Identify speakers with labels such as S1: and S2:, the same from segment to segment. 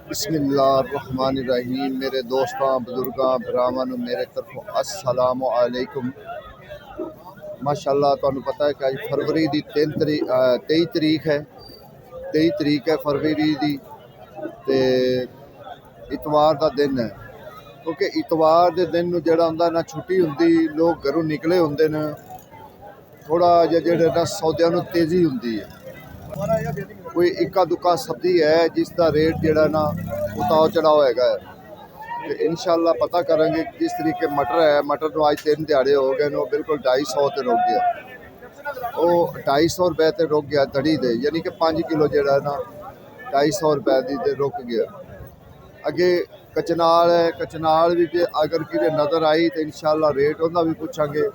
S1: बिस्मिल्लाहिर्रहमानिर्रहीम। मेरे दोस्तों बुजुर्गों भरावां नूं मेरे तरफों अस्सलामु अलैकुम। माशाअल्लाह तुहानूं पता है कि अज फरवरी की 23 तरीक है। 23 तरीक है फरवरी की, ते इतवार का दिन है। क्योंकि इतवार के दिन नूं जिहड़ा हुंदा ना छुट्टी हुंदी, लोग घरों निकले हुंदे ने, थोड़ा जिहा जिहड़े ना सौदियां नूं तेज़ी हुंदी है। कोई इक्का दुक्का सब्जी है जिसका रेट जिहड़ा ना उतार चढ़ाव हैगा है। तो इंशाअल्लाह पता करेंगे किस तरीके मटर है। मटर नूं अज 3 दिहाड़े हो गए, वो बिल्कुल 250 ते रुक गया। वो 250 रुपए ते रुक गया धड़ी दे, यानी कि 5 किलो जिहड़ा ना 250 रुपए दी ते रुक गया। अगे कचनाल है, कचनाल भी अगर किते नज़र आई तो इंशाअल्लाह रेट उहदा भी पुछांगे।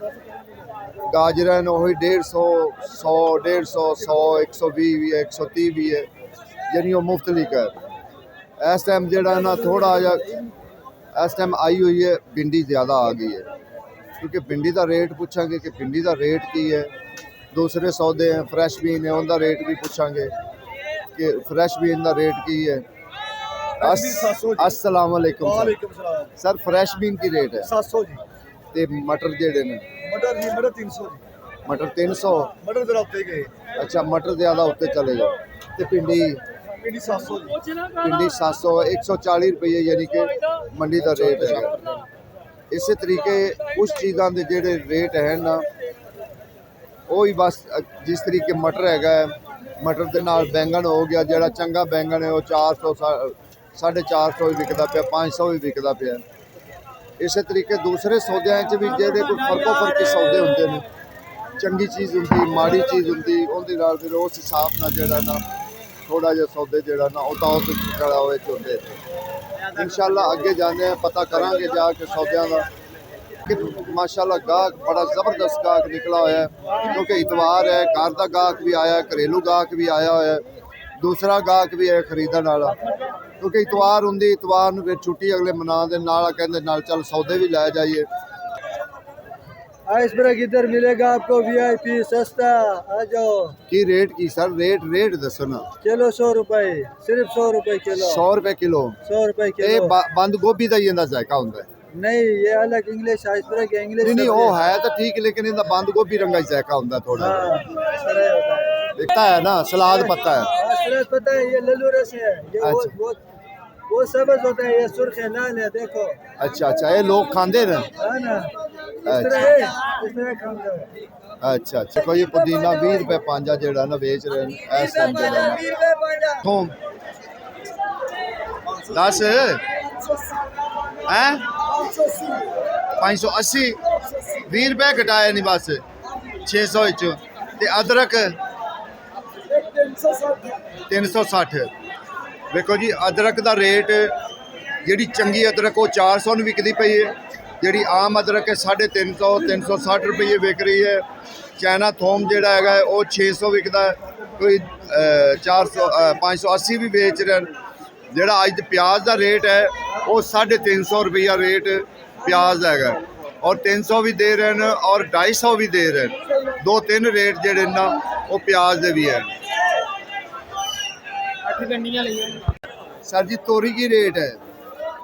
S1: गाजर वही 150, 100, 150, 100, 120 भी है, 130 भी है, यानी वो मुख्तलिफ है। इस टाइम जो ना थोड़ा जा इस टाइम आई हुई है भिंडी ज़्यादा आ गई है, क्योंकि भिंडी का रेट पूछांगे कि भिंडी का रेट की है। दूसरे सौदे हैं, फ्रैश बीन है, उनका रेट भी पूछांगे कि फ्रैश बीन का रेट की है। अस्सलाम वालेकुम सर, फ्रैश बीन की रेट है
S2: 700 जी।
S1: ते मटर जेडे ने
S2: मटर जी मटर 300 जी।
S1: मटर 300।
S2: मटर जरा उत्ते गए।
S1: अच्छा, मटर ज़्यादा उत्ते चले जाओ। तो भिंडी
S2: भिंडी 700 जी।
S1: भिंडी 700, 140 रुपये यानी कि मंडी का रेट है। इस तरीके कुछ चीज़ों के जेडे रेट हैं ना, वो ही बस जिस तरीके मटर हैगा है, मटर के नाल बैंगन हो गया, जोड़ा चंगा बैंगन है वो 400, 450 भी विकता पाया, 500 भी विकता पाया। इस तरीके दूसरे सौदों भी जेडे कोई फर्को फर्की सौदे होंगे ने, चंगी चीज़ होंगी, माड़ी चीज़ होंगी, उहदे फिर उस हिसाब नाल जेड़ा ना थोड़ा जिहा सौदे जेड़ा ना उतार चढ़ाव होंदे। इंशाअल्लाह अगे जाने पता करांगे जाके सौदों का कि माशाअल्लाह गाहक बड़ा ज़बरदस्त गाहक निकला होया है, क्योंकि इतवार है। घर का गाहक भी आया, घरेलू गाहक भी आया होया है, दूसरा गाहक भी है खरीदण वाला। क्योंकि इतवार होंदी, इतवार नूं फिर छुट्टी अगले मना दे नाल कहंदे नाल चल सौदे भी लै जाइए।
S2: आइसबर्ग इधर मिलेगा आपको VIP सस्ता। आ जाओ।
S1: की रेट की सर? रेट दसो ना।
S2: किलो 100 रुपए, सिर्फ 100 रुपए किलो।
S1: 100 रुपए किलो।
S2: 100 रुपए
S1: ये
S2: किलो।
S1: बंद गोभी का ही इहदा जायका हुंदा है?
S2: नहीं, ये अलग इंग्लिश आइसबर्ग है, इंग्लिश
S1: नहीं वो है तो ठीक, लेकिन इहदा बंद गोभी रंगा जायका हुंदा थोड़ा।
S2: हाँ, सरे होता है।
S1: दिखता है ना, सलाद पत्ता है।
S2: हाँ, सरे पता है, ये लल्लू रस है। ये
S1: अच्छा।
S2: वो सब्ज होता है, ये सुर्ख है, लाल है, देखो।
S1: अच्छा, ये लोग खांदे ने?
S2: हाँ ना, इस तरह है, इस तरह खांदे हैं।
S1: अच्छा, कोई पुदीना 20 रुपए पांजा जेड़ा ना बेच रहे हैं इस टाइम जेड़ा ना।
S2: 20 रुपए पांजा।
S1: थोम 10 हैं 580, 20 रुपए घटाए नहीं बस 600 विचों। ते अदरक 360। देखो जी अदरक का रेट, जी चंगी अदरक वो 400 में विकती पई है, जी आम अदरक है 350, 360 रुपये विक रही है। चाइना थोम जोड़ा है वो 600 विकता है, कोई 400 580 भी बेच रहे हैं। जोड़ा अज प्याज का रेट है वो 350 रुपया रेट प्याज है, और 300 भी दे रहे हैं और 250 भी दे रहे हैं। 2-3 रेट जोड़े ना वो प्याज के भी है। सर जी तोरी की रेट है?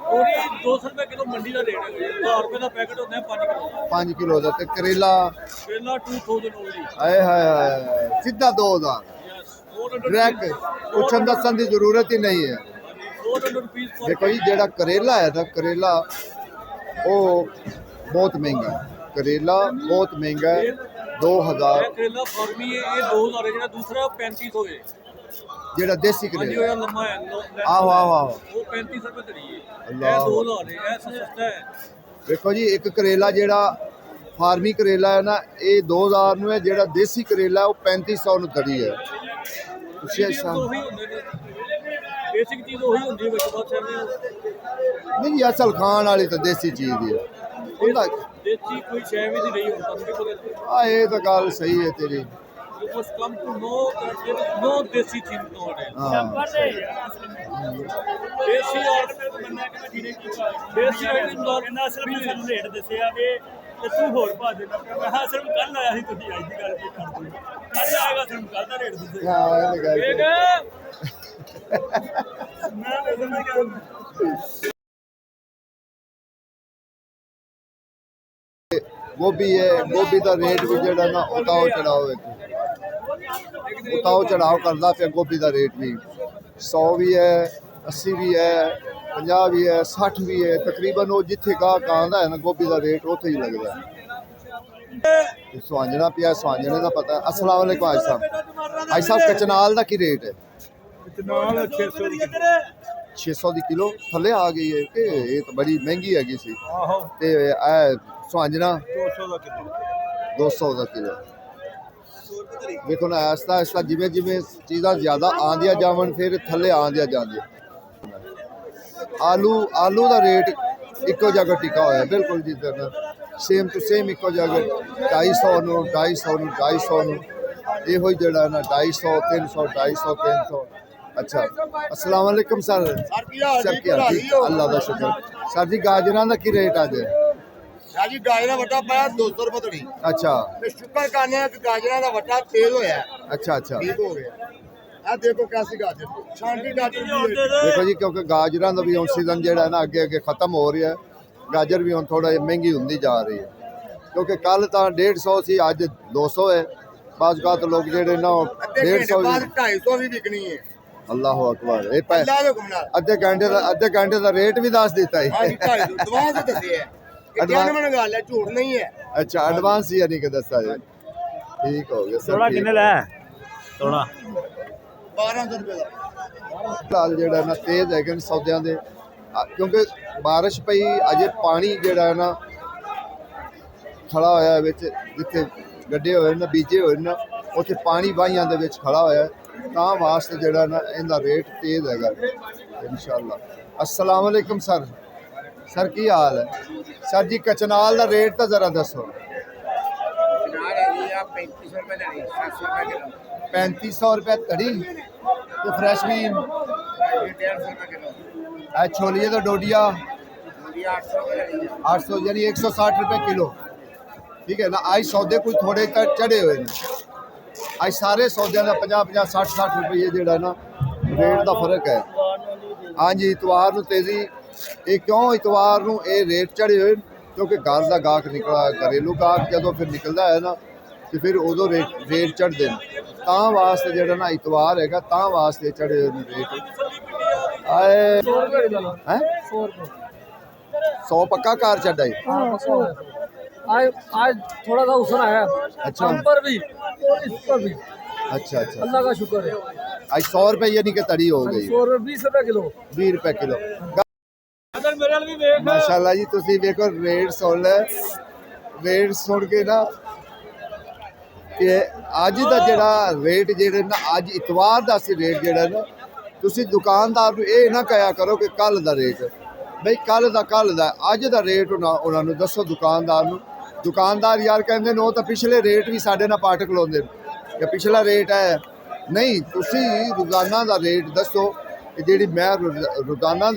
S3: तोरी 200 रुपए किलो मंडी का रेट है। 1000 रुपए का पैकेट होता है 5 किलो।
S1: 5 किलो का। ते करेला?
S3: करेला 2000 ओनली।
S1: हाय हाय सीधा 2000। डायरेक्ट पूछन दसन की जरूरत ही नहीं है।
S3: 400 रुपीस।
S1: देखो जी जेड़ा करेला है ना, करेला वो बहुत महंगा है। करेला बहुत महंगा है, 2000।
S3: करेला फार्मी है, ये 2000 है। जेड़ा दूसरा 3500 है,
S1: जेड़ा देसी
S3: हाँ जी
S1: करेला।
S3: वो लम्बा है।
S1: आहो
S3: वो 35 रुपए तरी है।
S1: अल्लाह।
S3: ये 2000 है, ये सस्ता है।
S1: देखो जी एक करेला जेड़ा फार्मी करेला है ना, ये 2000 में है। जेड़ा देसी करेला है वो 3500 में तड़ी है।
S3: बेसिक चीज वही होती है, बात
S1: नहीं असल खान वाली तो देसी चीज ही है।
S3: देसी कोई शय भी नहीं होता।
S1: हाँ ये तो गल सही है तेरी।
S3: कम टू नो देसी चीज तो है। देसी और देसी रेट दसिया वे ਤੇ ਤੂੰ ਹੋਰ ਪਾ ਦੇਣਾ। ਮੈਂ ਹਾਂ ਸਿਰਫ ਕੱਲ ਆਇਆ ਸੀ, ਤੁਸੀਂ ਅੱਜ ਦੀ ਗੱਲ ਕੀ ਕਰਦੇ ਹੋ? ਕੱਲ ਆਏਗਾ ਸਿਰਫ ਕੱਲ ਦਾ ਰੇਟ ਦੱਸੋ।
S1: हाँ ये तो गल।
S3: ਮੈਂ
S1: गोभी है, गोभी का रेट भी जड़ा ना उताव चढ़ाव उताव चढ़ाव करता पे। गोभी का रेट भी 100 भी है, 80 भी है, 50 भी है, 60 भी है। तकरीबन वो जिथे गाहक आंदा है ना गोभी का रेट उत्थे ही लगता है। सुहांजना पिया, सुहांजने का पता है। अस्सलाम वालेकुम हाजी साहब। हाजी साहब कचनाल का की रेट है? 600 की किलो थले आ गई है कि ये तो बड़ी महंगी हैगी सी। ते सुहांजना 200 का किलो। देखो ना आस्ता आस्ता जिमें जिमें चीज़ां ज़्यादा आंदियां जावन फिर थले आंदियां जांदियां। आलू आलू का रेट इको जगह टिका होया बिल्कुल जिधर सेम टू सेम इको जगह 250 नूं 250 नूं 250 नूं इहो ही जड़ा ना 250 300 250 300। अच्छा अस्सलाम वालेकुम सर। सर क्या अल्लाह का शुक्र। सर जी गाजरां दा की रेट आज?
S2: जी गाजरा वटा पाया 200 रुपए थोड़ी।
S1: अच्छा
S2: ते शुक्र करने कि गाजरा दा वटा तेज होया।
S1: अच्छा अच्छा
S2: ठीक हो गया। आ देखो कैसी गाजर छांटी गाजर भी है।
S1: देखो जी क्योंकि गाजरां दा भी हुण सीजन जेड़ा ना अगे अगे खत्म हो रहा है। गाजर भी हुण थोड़ा महंगी होंदी जा रही है क्योंकि कल तां 150 सी अज 200 है। बाज़ औक़ात लोग जेड़े ना 150
S2: 250 भी बिकनी है।
S1: अल्लाह अकबर। ये
S2: अल्लाह दे हुक्म नाल
S1: अद्धे घंटे का रेट भी दस दिता है।
S2: हां जी 250 दुआ से दसे है। एडवांस गल है झूठ नहीं है।
S1: अच्छा एडवांस ही यानी कि दसा है। ठीक हो गया।
S3: थोड़ा किन्ने लै थोड़ा
S2: 1200 रुपए का
S1: लाल जेड़ा ना तेज है कि सौदियां दे क्योंकि बारिश पई अजे पानी जेड़ा है ना खड़ा होया विच जिथे गड्ढे होए ना बीजे होए ना उत्थे पानी बाहियां दे विच खड़ा होया तां वास्ते जेड़ा ना इहदा रेट तेज हैगा इंशाअल्लाह। अस्सलाम वालेकुम सर। सर की हाल है? सर जी कचनाल का रेट तो जरा दसो। 3500 रुपये धड़ी तो फ्रैश बीन छोलिए तो डोडिया 800 यानी 160 रुपये किलो। ठीक है ना। आज सौदे कोई थोड़े चढ़े हुए हैं। आज सारे सौदे का 50-50 60-60 रुपये जोड़ा ना रेट का फर्क है। हाँ जी इतवार को तेजी ये क्यों इतवार को ये रेट चढ़े हुए क्योंकि घर का गाहक निकला घरेलू गाहक जो फिर निकलता है ना तो फिर उदों रेट चढ़ते हैं तां वास्ते जोड़ा ना इतवार है तां वास्ते चढ़े हुए रेट। 100 पक्का कार चढ़ा है।
S4: आज थोड़ा सा उसर आया।
S1: अच्छा
S4: पर भी और इस पर भी
S1: अच्छा अच्छा
S4: अल्लाह का शुक्र है।
S1: आज 100 रुपये यानी कि तड़ी हो गई
S4: 20 रुपए किलो
S1: 20 रुपये किलो। माशाल्लाह जी तुसी देखो रेट सुन ले रेट सुन के ना कि अज का जड़ा रेट जेड़े ना अज इतवार का रेट जेड़ा ना तुसी दुकानदार ये ना कहा करो कि कल का रेट बई कल का अज का रेट उन्होंने दसो दुकानदार यार कहते वो तो पिछले रेट भी साढ़े ना पाट खलोंदे कि पिछला रेट है नहीं तुसी रोजाना का रेट दसो कि जी मैं रोजाना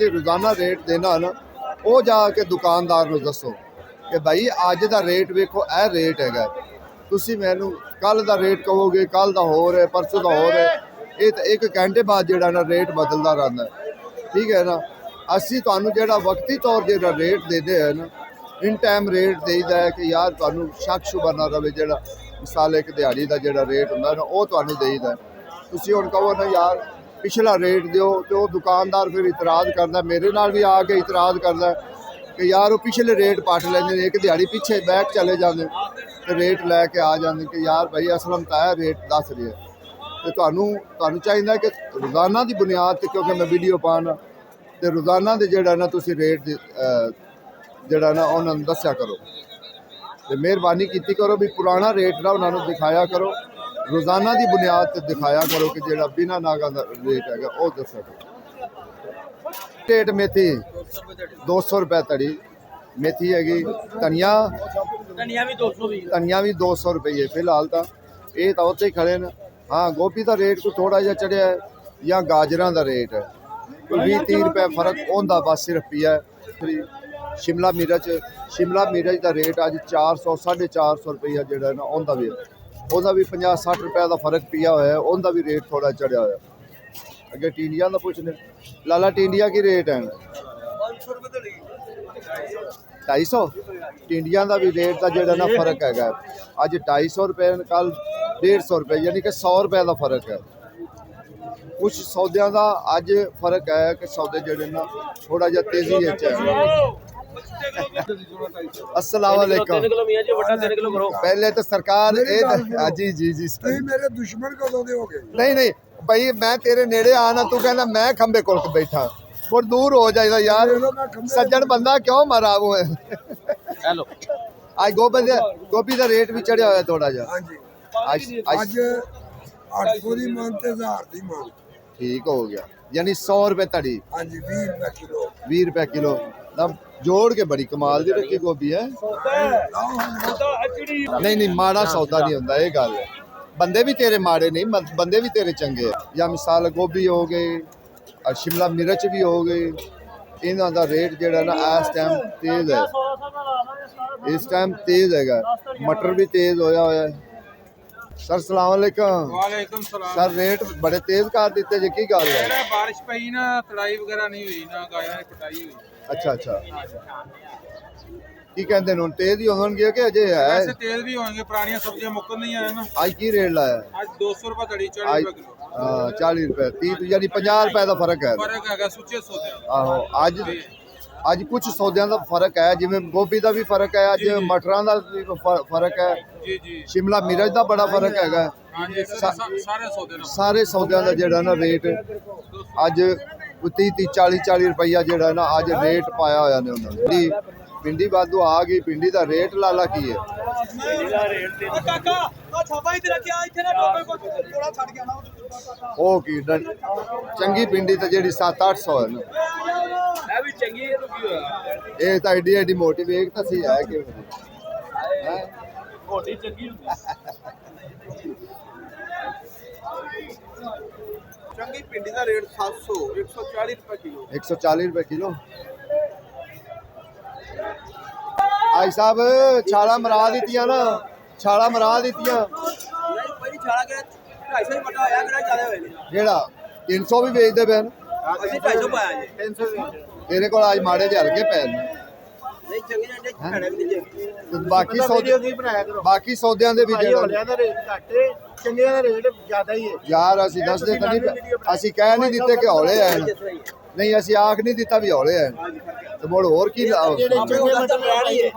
S1: रेट देना ना वो जाके दुकानदार को दसो कि भाई अज का रेट वेखो यह रेट है तुसी मैनू कल का रेट कहोगे कल का हो रहा है परसों का हो रहा है ये तो एक घंटे बाद जोड़ा ना रेट बदलता रहता है। ठीक है ना। असी तुहानू जेड़ा वक्ती तौर जेड़ा रेट देते हैं ना इन टाइम रेट देईदा है कि यार तुहानू शक शुबा ना रहे जेड़ा मिसाल एक दिहाड़ी का जेड़ा रेट होंदा ना वो तुहानू देईदा है। तुसी हुण कहो ना यार पिछला रेट दिओ तो वो दुकानदार फिर इतराज़ करता मेरे नाल भी आके इतराज़ करता कि यार वो पिछले रेट पट लेंदे ने एक दिहाड़ी पिछे बैक चले जाते तो रेट लैके आ जाते कि यार भाई असलम ताया रेट दस रही है तो तुहानू चाहिए कि रोज़ाना की बुनियाद पर क्योंकि मैं वीडियो पाना तो रोज़ाना के जोड़ा ना तुसी रेट जोड़ा ना उन्होंने दस्या करो तो मेहरबानी की करो भी पुराना रेट ना उन्होंने दिखाया करो रोज़ाना की बुनियाद पर दिखाया करो कि जोड़ा बिना नागा का रेट है वो दस्या करो। रेट मेथी 200 रुपये तड़ी मेथी हैगी धनिया भी 200 रुपये फिलहाल तो ये तो उत्ते ही खड़े न। हाँ गोभी का रेट को थोड़ा जहा चढ़िया है या गाजरां का रेट है कोई 20-30 रुपये फर्क होंदा बस सिर्फ पिया है। शिमला मिर्च का रेट अज 400-450 रुपया जोड़ा ना भी 50-60 रुपये का फर्क पिया हुआ है उनका भी रेट थोड़ा चढ़िया हुआ। ਅੱਗੇ ਟਿੰਡੀਆਂ ਦਾ ਪੁੱਛਦੇ ਲਾਲਾ ਟਿੰਡੀਆਂ ਕੀ ਰੇਟ ਹੈ 250 ਟਿੰਡੀਆਂ ਦਾ ਵੀ ਰੇਟ ਦਾ ਜਿਹੜਾ ਨਾ ਫਰਕ ਹੈਗਾ ਅੱਜ 250 ਰੁਪਏ ਕੱਲ 150 ਰੁਪਏ ਯਾਨੀ ਕਿ 100 ਰੁਪਏ ਦਾ ਫਰਕ ਹੈ ਕੁਝ ਸੌਦਿਆਂ ਦਾ ਅੱਜ ਫਰਕ ਹੈ ਕਿ ਸੌਦੇ ਜਿਹੜੇ ਨਾ ਥੋੜਾ ਜਿਹਾ ਤੇਜ਼ੀ ਵਿੱਚ ਹੈ अस्सलाम वालेकुम पहले तो सरकार जी जी जी
S2: ਤੁਸੀਂ ਮੇਰੇ ਦੁਸ਼ਮਣ ਕਦੋਂ ਦੇ ਹੋ ਗਏ
S1: नहीं नहीं भाई मैं तेरे नेड़े आना तू कहना मैं खंबे कोल के बैठा और दूर हो जाएगा यार सज्जन बंदा क्यों मारा वो है
S4: हेलो
S1: आज गोभी का रेट भी चढ़िया हुआ थोड़ा जा
S2: ਹਾਂਜੀ
S1: आज
S2: ਅੱਜ 800 ਦੀ ਮੰਗ ਤੇ 1000 ਦੀ ਮੰਗ
S1: ठीक हो गया यानी 100 रुपए तड़ी
S2: ਹਾਂਜੀ 20 ਰੁਪਏ ਕਿਲੋ
S1: 20 रुपए किलो तब जोड़ के बड़ी कमाल दी रखी गोभी है नहीं नहीं माड़ा सौदा नहीं होता ये गल है बंदे भी तेरे माड़े नहीं बंदे भी तेरे चंगे है या मिसाल गोभी हो गई और शिमला मिर्च भी हो गई इन्हों का रेट जो ना इस टाइम तेज है इस टाइम तेज है मटर भी तेज होया होया है सर सलाम अलैकुम
S5: वालेकुम सलाम
S1: सर रेट बड़े तेज कर दिते जी की गल है
S5: मेरा बारिश पई ना तड़ाई वगैरह नहीं हुई ना गायों की पिटाई हुई
S1: अच्छा अच्छा की कहते हैं तेज ही होंगे कि अजे है
S5: ऐसे तेल भी होंगे पुरानी सब्जियां मुक्कन नहीं आए ना
S1: आज की रेट लाया
S5: आज 200 रुपए तड़ी 40
S1: आज
S5: रुपए किलो
S1: 40 रुपए 30 यानी 50 रुपए का फर्क है
S5: फर्क है सुचे सौदे
S1: आहो ਅੱਜ ਕੁਝ ਸੌਦਿਆਂ ਦਾ ਫਰਕ ਹੈ ਜਿਵੇਂ ਗੋਭੀ ਦਾ ਵੀ ਫਰਕ ਹੈ ਅੱਜ ਮਟਰਾਂ ਦਾ ਵੀ ਫਰਕ ਹੈ
S5: जी जी
S1: ਸ਼ਿਮਲਾ ਮਿਰਚ ਦਾ ਬੜਾ ਫਰਕ ਹੈਗਾ
S5: हाँ जी सारे सौदे ना
S1: ਸਾਰੇ ਸੌਦਿਆਂ ਦਾ ਜਿਹੜਾ ਨਾ ਰੇਟ ਅੱਜ 30 40 ਰੁਪਈਆ ਜਿਹੜਾ ਨਾ ਅੱਜ ਰੇਟ ਪਾਇਆ ਹੋਇਆ ਨੇ ਉਹਨਾਂ ਨੇ ਪਿੰਡੀ ਵਾਧੂ ਆ ਗਈ ਪਿੰਡੀ ਦਾ ਰੇਟ ਲਾਲਾ ਕੀ ਹੈ
S3: ਕਾਕਾ ਆ ਛਾਪਾ ਹੀ ਤੇ ਰੱਖਿਆ ਇੱਥੇ ਨਾ ਟੋਪੇ ਕੋ ਥੋੜਾ ਛੱਡ ਗਿਆ ਨਾ
S1: ਉਹ ਕੀ ਚੰਗੀ ਪਿੰਡੀ ਤਾਂ ਜਿਹੜੀ 7-800 ਹੈ ਨਾ
S4: ਇਹ ਵੀ ਚੰਗੀ ਇਹਨੂੰ ਕੀ ਹੋਇਆ
S1: ਇਹ ਤਾਂ ਐਡੀ ਐਡੀ ਮੋਟੀ ਵੇਖ ਤਾਂ ਸੀ ਹੈ ਕਿ
S4: ਮੋਟੀ ਚੰਗੀ ਹੁੰਦੀ
S6: ਚੰਗੀ ਪਿੰਡੀ ਦਾ ਰੇਟ 700 140 ਰੁਪਏ ਕਿਲੋ
S1: 140 रुपए किलो आई साहब छाला मरा दित्तियां ना छाला मरा दित्तियां
S6: ਨਹੀਂ ਪਹਿਲੀ ਛਾਲਾ ਕਿ 250 ਹੀ ਪਟਾ ਹੋਇਆ ਕਿਹੜਾ ਜ਼ਿਆਦਾ ਹੋਏ ਨੇ
S1: जेड़ा 300 भी बेचते पे
S6: ਅਸੀਂ 250 ਪਾਇਆ ਜੀ 300
S1: तेरे को आज माड़े जे हल्के पै ने
S6: ਨਹੀਂ ਚੰਗੇ ਨੇ ਭੈਣੇ ਵੀ ਨਹੀਂ ਜੇ
S1: ते बाकी सौदे बाकी सौदियां दे भी जेड़ा
S2: ਦਾ ਰੇਟ ਘੱਟ ਹੈ ਚੰਗਿਆਂ ਦਾ ਰੇਟ ਜ਼ਿਆਦਾ ਹੀ ਹੈ
S1: यार ਅਸੀਂ ਦੱਸਦੇ ਤਾਂ ਨਹੀਂ ਅਸੀਂ ਕਹਿ ਨਹੀਂ ਦਿੱਤੇ ਕਿ ਹੌਲੇ ਆਏ ਨਹੀਂ ਅਸੀਂ ਆਖ ਨਹੀਂ ਦਿੱਤਾ ਵੀ ਹੌਲੇ ਆਏ ਤੇ ਮੋੜ ਹੋਰ ਕੀ
S6: ਆਪਣੇ ਕੋਲ ਤਾਂ ਬੈਠ ਹੀ ਹੈ